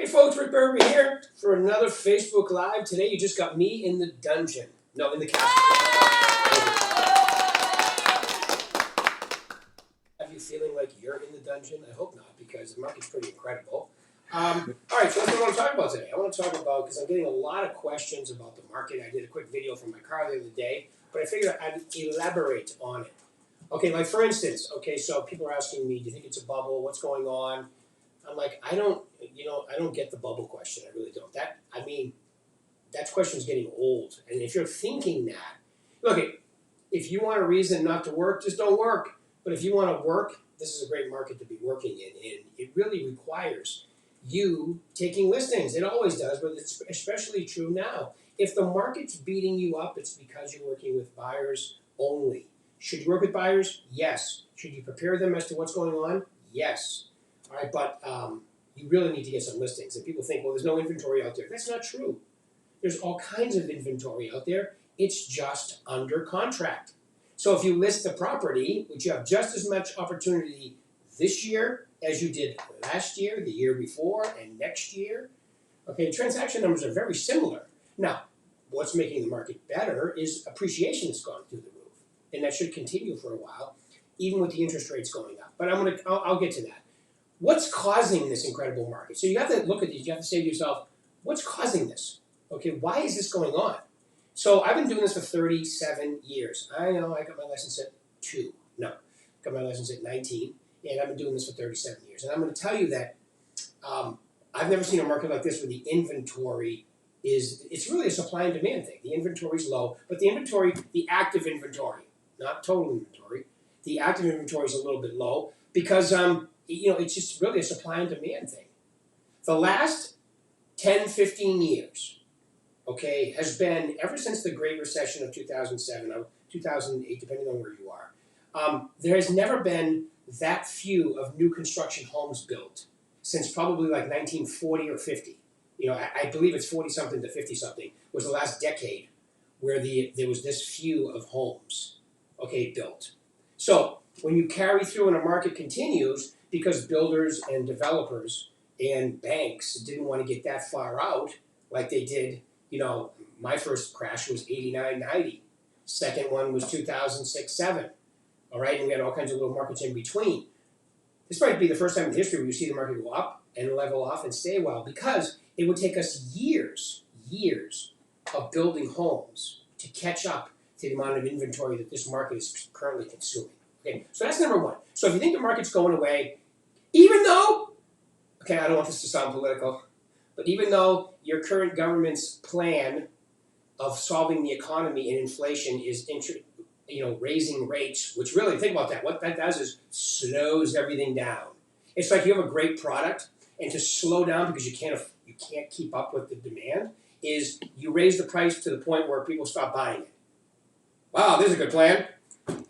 Hey folks, Rick Berube here for another Facebook Live. Today you just got me in the dungeon. No, in the castle. Have you feeling like you're in the dungeon? I hope not, because the market's pretty incredible. All right, so that's what I want to talk about today. I want to talk about, because I'm getting a lot of questions about the market. I did a quick video from my car the other day, but I figured I'd elaborate on it. Okay, like for instance, so people are asking me, do you think it's a bubble? What's going on? I'm like, I don't get the bubble question. I really don't. That question's getting old. And if you're thinking that, look, if you want a reason not to work, just don't work. But if you want to work, this is a great market to be working in. And it really requires you taking listings. It always does, but it's especially true now. If the market's beating you up, it's because you're working with buyers only. Should you work with buyers? Yes. Should you prepare them as to what's going on? Yes. All right, but you really need to get some listings. And people think, well, there's no inventory out there. That's not true. There's all kinds of inventory out there. It's just under contract. So if you list the property, which you have just as much opportunity this year as you did last year, the year before, and next year, okay, transaction numbers are very similar. Now, what's making the market better is appreciation has gone through the roof. And that should continue for a while, even with the interest rates going up. But I'll get to that. What's causing this incredible market? So you have to look at these. You have to say to yourself, what's causing this? Okay, why is this going on? So I've been doing this for 37 years. I know I got my license at 2. No, got my license at 19, and I've been doing this for 37 years. And I'm going to tell you that I've never seen a market like this where the inventory it's really a supply and demand thing. The inventory's low, but the active inventory, not total inventory, the active inventory is a little bit low because it's just really a supply and demand thing. The last 10, 15 years, okay, has been ever since the Great Recession of 2007 or 2008, depending on where you are. There has never been that few of new construction homes built since probably like 1940 or 50. I believe it's 40-something to 50-something was the last decade where there was this few of homes, okay, built. So when you carry through and a market continues, because builders and developers and banks didn't want to get that far out like they did, my first crash was 89, 90. Second one was 2006, 7. All right, and we had all kinds of little markets in between. This might be the first time in history where you see the market go up and level off and stay a while, because it would take us years of building homes to catch up to the amount of inventory that this market is currently consuming. Okay, so that's number one. So if you think the market's going away, even though, okay, I don't want this to sound political, but even though your current government's plan of solving the economy and inflation is raising rates, which really, think about that. What that does is slows everything down. It's like you have a great product, and to slow down because you can't keep up with the demand is you raise the price to the point where people stop buying it. Wow, this is a good plan.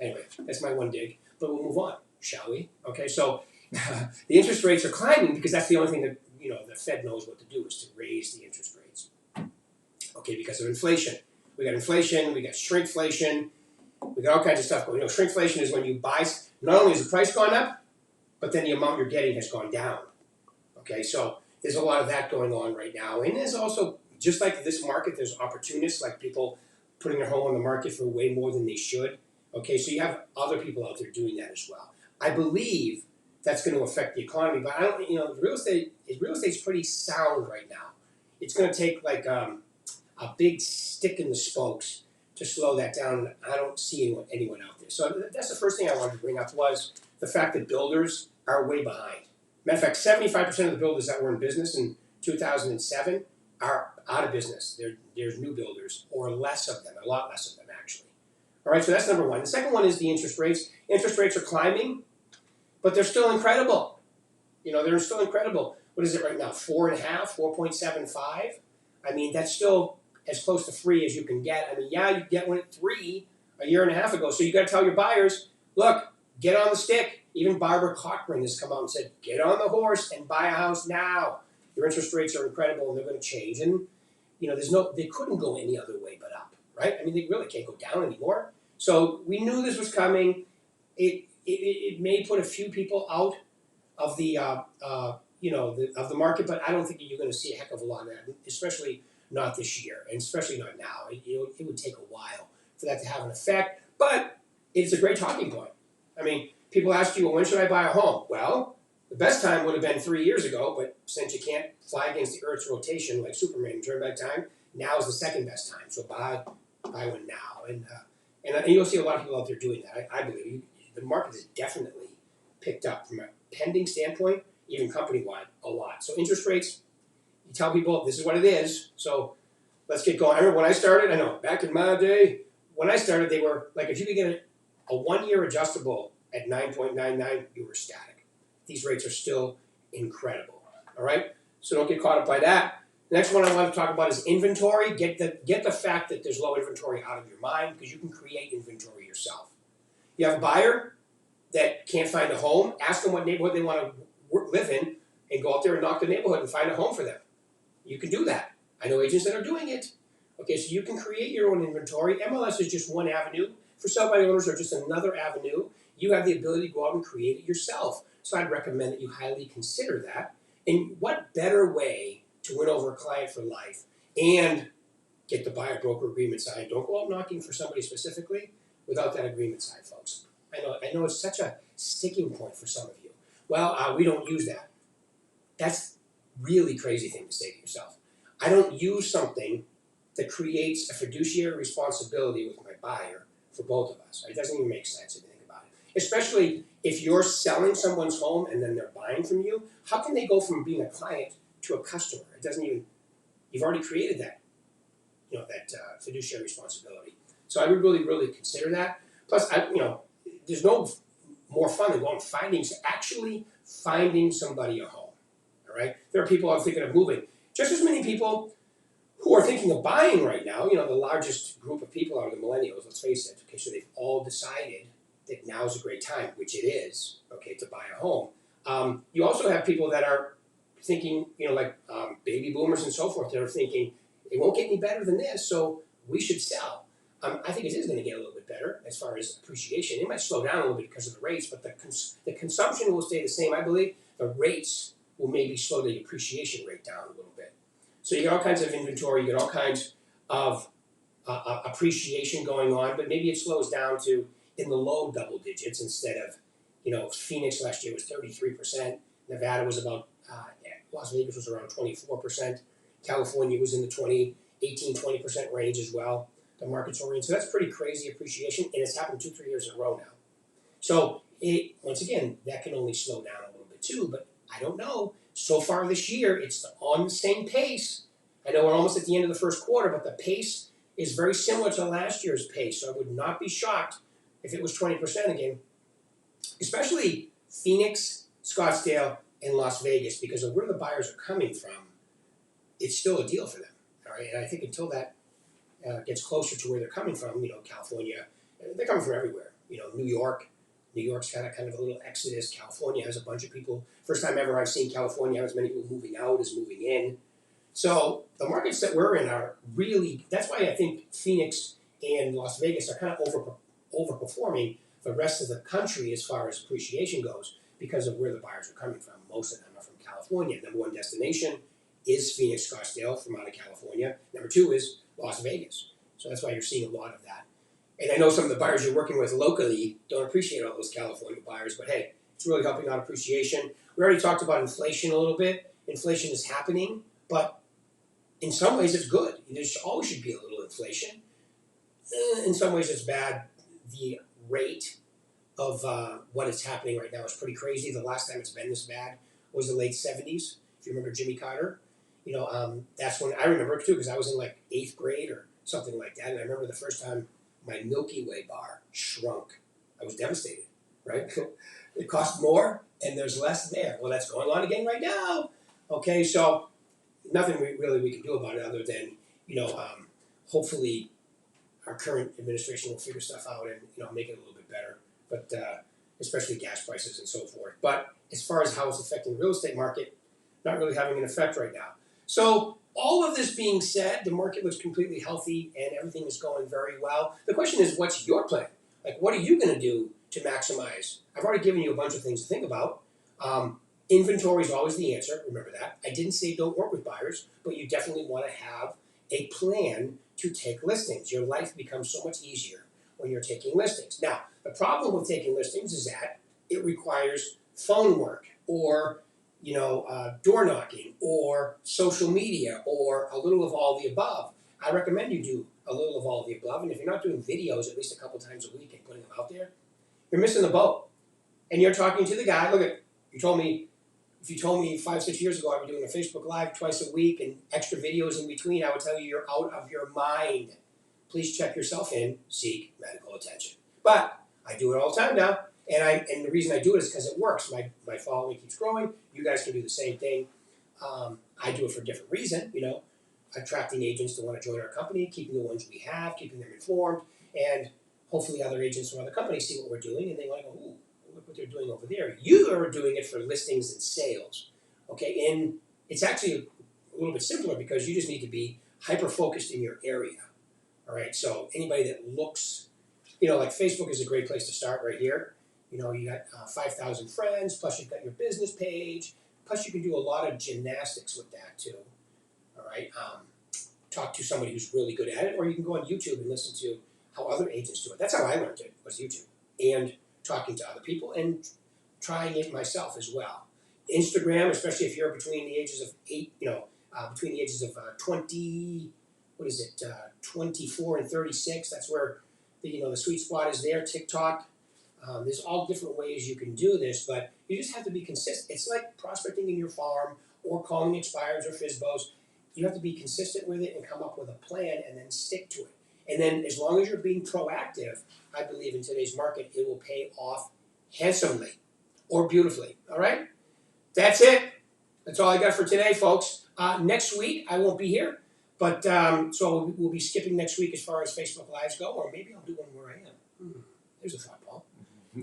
Anyway, that's my one dig, but we'll move on, shall we? Okay, so the interest rates are climbing because that's the only thing that the Fed knows what to do, is to raise the interest rates. Okay, because of inflation. We got inflation, we got shrinkflation, we got all kinds of stuff going. Shrinkflation is when you buy, not only has the price gone up, but then the amount you're getting has gone down. Okay, so there's a lot of that going on right now. And there's also, just like this market, there's opportunists, like people putting their home on the market for way more than they should. Okay, so you have other people out there doing that as well. I believe that's going to affect the economy, but I don't, real estate's pretty sound right now. It's going to take like a big stick in the spokes to slow that down. I don't see anyone out there. So that's the first thing I wanted to bring up, was the fact that builders are way behind. Matter of fact, 75% of the builders that were in business in 2007 are out of business. There's new builders, or less of them, a lot less of them actually. All right, so that's number one. The second one is the interest rates. Interest rates are climbing, but they're still incredible. They're still incredible. What is it right now? 4.5, 4.75? I mean, that's still as close to free as you can get. I mean, yeah, you get one at 3 a year and a half ago. So you got to tell your buyers, look, get on the stick. Even Barbara Cochran has come out and said, get on the horse and buy a house now. Your interest rates are incredible and they're going to change. And, they couldn't go any other way but up, right? I mean, they really can't go down anymore. So we knew this was coming. It may put a few people out of the of the market, but I don't think you're going to see a heck of a lot of that, especially not this year, and especially not now. It would take a while for that to have an effect, but it's a great talking point. I mean, people ask you, well, when should I buy a home? Well, the best time would have been 3 years ago, but since you can't fly against the Earth's rotation like Superman in turn back time, now is the second best time. So buy one now, and you'll see a lot of people out there doing that. I believe the market has definitely picked up from a pending standpoint, even company-wide, a lot. So interest rates, you tell people this is what it is. So let's get going. I remember when I started, I know back in my day, when I started, they were like, if you could get a 1-year adjustable at 9.99, you were ecstatic. These rates are still incredible. All right, so don't get caught up by that. The next one I want to talk about is inventory. Get the fact that there's low inventory out of your mind, because you can create inventory yourself. You have a buyer that can't find a home, ask them what neighborhood they want to live in, and go out there and knock the neighborhood and find a home for them. You can do that. I know agents that are doing it. Okay, so you can create your own inventory. MLS is just one avenue. For sell-by owners are just another avenue. You have the ability to go out and create it yourself. So I'd recommend that you highly consider that. And what better way to win over a client for life and get the buyer-broker agreement signed? Don't go out knocking for somebody specifically without that agreement signed, folks. I know it's such a sticking point for some of you. Well, we don't use that. That's really crazy thing to say to yourself. I don't use something that creates a fiduciary responsibility with my buyer for both of us. It doesn't even make sense if you think about it. Especially if you're selling someone's home and then they're buying from you. How can they go from being a client to a customer? It doesn't even, you've already created that, that fiduciary responsibility. So I would really, really consider that. Plus, there's no more fun than going actually finding somebody a home. All right, there are people I'm thinking of moving. Just as many people who are thinking of buying right now. The largest group of people are the millennials. Let's face it. Okay, so they've all decided that now's a great time, which it is. Okay, to buy a home. You also have people that are thinking, baby boomers and so forth, that are thinking it won't get any better than this, so we should sell. I think it is going to get a little bit better as far as appreciation. It might slow down a little bit because of the rates, but the consumption will stay the same. I believe the rates will maybe slow the appreciation rate down a little bit. So you get all kinds of inventory, you get all kinds of appreciation going on, but maybe it slows down to in the low double digits instead of, Phoenix last year was 33%, Nevada was about, Las Vegas was around 24%, California was in the 18-20% range as well. The market's oriented. So that's pretty crazy appreciation, and it's happened 2-3 years in a row now. So once again, that can only slow down a little bit too, but I don't know. So far this year, it's on the same pace. I know we're almost at the end of the first quarter, but the pace is very similar to last year's pace. So I would not be shocked if it was 20% again, especially Phoenix, Scottsdale, and Las Vegas, because of where the buyers are coming from. It's still a deal for them. All right, and I think until that gets closer to where they're coming from, California, they're coming from everywhere. New York's got a kind of a little exodus. California has a bunch of people. First time ever I've seen California have as many people moving out as moving in. So the markets that we're in are really, that's why I think Phoenix and Las Vegas are kind of overperforming the rest of the country as far as appreciation goes because of where the buyers are coming from. Most of them are from California. Number one destination is Phoenix, Scottsdale from out of California. Number two is Las Vegas. So that's why you're seeing a lot of that. And I know some of the buyers you're working with locally don't appreciate all those California buyers, but hey, it's really helping out appreciation. We already talked about inflation a little bit. Inflation is happening, but in some ways it's good. There always should be a little inflation. In some ways it's bad. The rate of what is happening right now is pretty crazy. The last time it's been this bad was the late 70s. If you remember Jimmy Carter, that's when I remember it too, because I was in like 8th grade or something like that. And I remember the first time my Milky Way bar shrunk. I was devastated, right? It cost more and there's less there. Well, that's going on again right now. Okay, so nothing we can do about it other than, hopefully our current administration will figure stuff out and, make it a little bit better. But especially gas prices and so forth. But as far as how it's affecting the real estate market, not really having an effect right now. So all of this being said, the market looks completely healthy and everything is going very well. The question is, what's your plan? Like, what are you going to do to maximize? I've already given you a bunch of things to think about. Inventory is always the answer. Remember that. I didn't say don't work with buyers, but you definitely want to have a plan to take listings. Your life becomes so much easier when you're taking listings. Now, the problem with taking listings is that it requires phone work or door knocking or social media or a little of all the above. I recommend you do a little of all of the above. And if you're not doing videos at least a couple times a week and putting them out there, you're missing the boat. And you're talking to the guy. Look at, if you told me 5-6 years ago I was doing a Facebook Live twice a week and extra videos in between, I would tell you you're out of your mind. Please check yourself in, seek medical attention. But I do it all the time now. And the reason I do it is because it works. My following keeps growing. You guys can do the same thing. I do it for a different reason, attracting agents to want to join our company, keeping the ones we have, keeping them informed, and hopefully other agents from other companies see what we're doing and they want to go, ooh, look what they're doing over there. You are doing it for listings and sales, okay? And it's actually a little bit simpler because you just need to be hyper-focused in your area, all right? So anybody that looks, like Facebook is a great place to start right here. You got 5,000 friends, plus you've got your business page, plus you can do a lot of gymnastics with that too, all right? Talk to somebody who's really good at it, or you can go on YouTube and listen to how other agents do it. That's how I learned it, was YouTube. And talking to other people and trying it myself as well. Instagram, especially if you're between the ages of 24 and 36, that's where the sweet spot is there. TikTok, there's all different ways you can do this, but you just have to be consistent. It's like prospecting in your farm or calling expireds or FSBOs. You have to be consistent with it and come up with a plan and then stick to it. And then as long as you're being proactive, I believe in today's market, it will pay off handsomely or beautifully, all right? That's it. That's all I got for today, folks. Next week, I won't be here, but so we'll be skipping next week as far as Facebook Lives go, or maybe I'll do one where I am. There's a thought, Paul.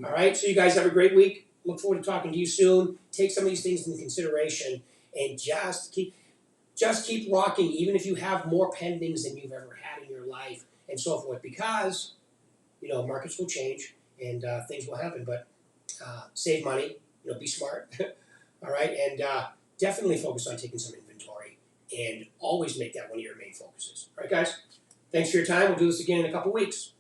All right, so you guys have a great week. Look forward to talking to you soon. Take some of these things into consideration and just keep rocking, even if you have more pendings than you've ever had in your life and so forth, because markets will change and things will happen, but save money, be smart, all right, and definitely focus on taking some inventory and always make that one of your main focuses. All right, guys, thanks for your time. We'll do this again in a couple weeks.